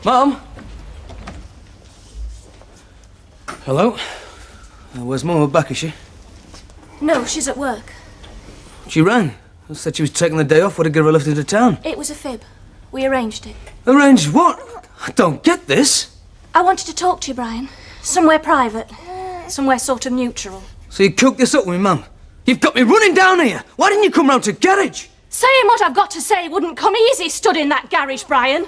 Mum? Hello? Where's Mum? Back, is she? No, she's at work. She rang. Said she was taking the day off. Would have given her a lift into town. It was a fib. We arranged it. Arranged what? I don't get this. I wanted to talk to you, Brian. Somewhere private. Somewhere sort of neutral. So you cooked this up with me, Mum? You've got me running down here. Why didn't you come round to garage? Saying what I've got to say wouldn't come easy stood in that garage, Brian.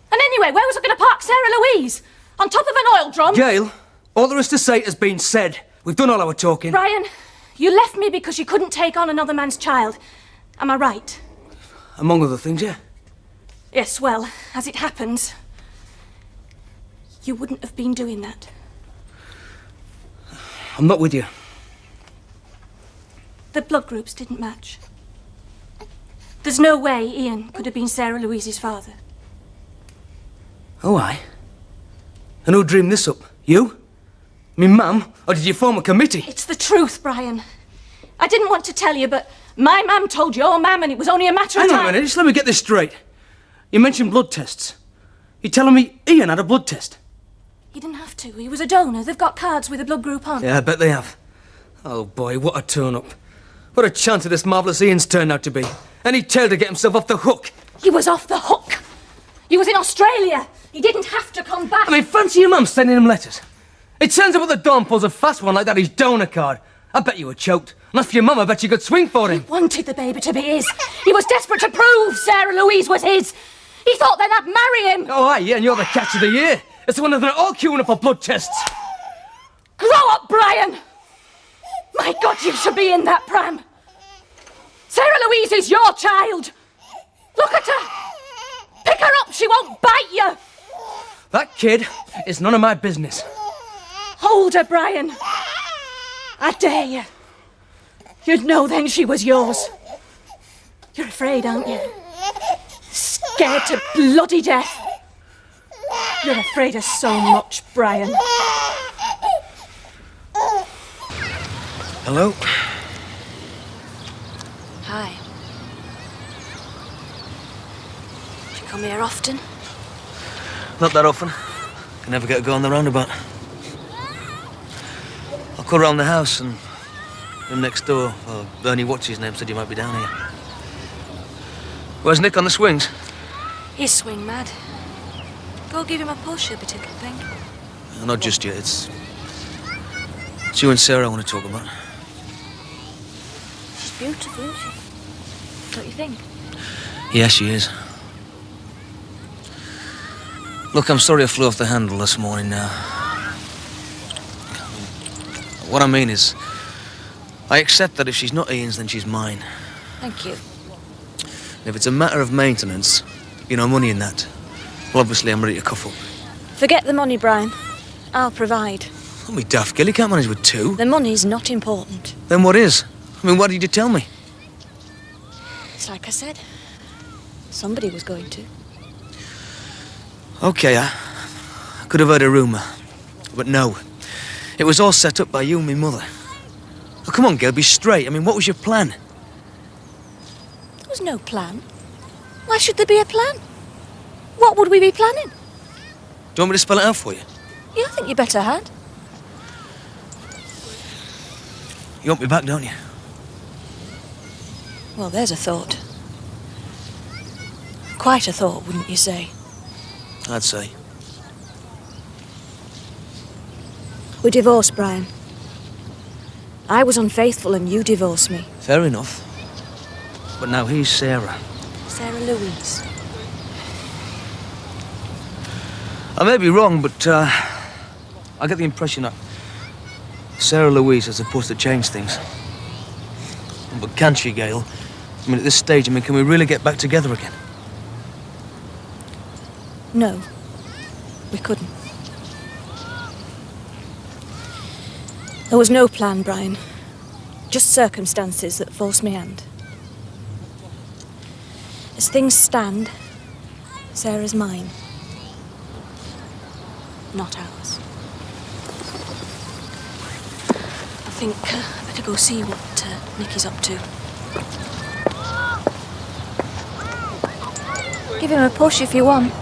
And anyway, where was I going to park Sarah-Louise? On top of an oil drum? Gail, all there is to say has been said. We've done all our talking. Brian, you left me because you couldn't take on another man's child. Am I right? Among other things, yeah. Yes, well, as it happens, you wouldn't have been doing that. I'm not with you. The blood groups didn't match. There's no way Ian could have been Sarah-Louise's father. Oh, aye? And who dreamed this up? You? Me mum? Or did you form a committee? It's the truth, Brian. I didn't want to tell you, but my mum told your mum, and it was only a matter of time. Hang on a minute, just let me get this straight. You mentioned blood tests. You're telling me Ian had a blood test? He didn't have to. He was a donor. They've got cards with a blood group on. Yeah, I bet they have. Oh, boy, what a turn-up. What a chance of this marvellous Ian's turned out to be. Any tale to get himself off the hook. He was off the hook. He was in Australia. He didn't have to come back. I mean, fancy your mum sending him letters. It turns out the dawn pulls a fast one like that, his donor card. I bet you were choked. Not for your mum, I bet you could swing for him. He wanted the baby to be his. He was desperate to prove Sarah-Louise was his. He thought then I'd marry him. Oh, aye, yeah, and you're the catch of the year. It's the one that they're all queuing up for blood tests. Grow up, Brian! My God, you should be in that pram. Sarah-Louise is your child. Look at her. Pick her up, she won't bite you. That kid is none of my business. Hold her, Brian. I dare you. You'd know then she was yours. You're afraid, aren't you? Scared to bloody death. You're afraid of so much, Brian. Hello? Hi. Do you come here often? Not that often. Can never get a go on the roundabout. I'll call round the house and him next door, or Bernie, what's his name, said you might be down here. Where's Nick on the swings? He's swing mad. Go give him a push, he'll be tickled pink. Not just yet, it's you and Sarah I want to talk about. She's beautiful, isn't she? Don't you think? Yeah, she is. Look, I'm sorry I flew off the handle this morning now. What I mean is, I accept that if she's not Ian's, then she's mine. Thank you. If it's a matter of maintenance, you know, money in that, well, obviously I'm ready to cuff up. Forget the money, Brian. I'll provide. Don't be daft, Gail. You can't manage with two. The money's not important. Then what is? I mean, why did you tell me? It's like I said. Somebody was going to. Okay, I could have heard a rumour. But no. It was all set up by you and me mother. Oh, come on, Gail, be straight. I mean, what was your plan? There was no plan. Why should there be a plan? What would we be planning? Do you want me to spell it out for you? Yeah, I think you better had. You want me back, don't you? Well, there's a thought. Quite a thought, wouldn't you say? I'd say. We're divorced, Brian. I was unfaithful and you divorced me. Fair enough. But now he's Sarah. Sarah-Louise. I may be wrong, but I get the impression that Sarah-Louise is supposed to change things. But can she, Gail? I mean, at this stage, can we really get back together again? No, we couldn't. There was no plan, Brian. Just circumstances that forced me hand. As things stand, Sarah's mine. Not ours. I think I better go see what Nicky's up to. Give him a push if you want.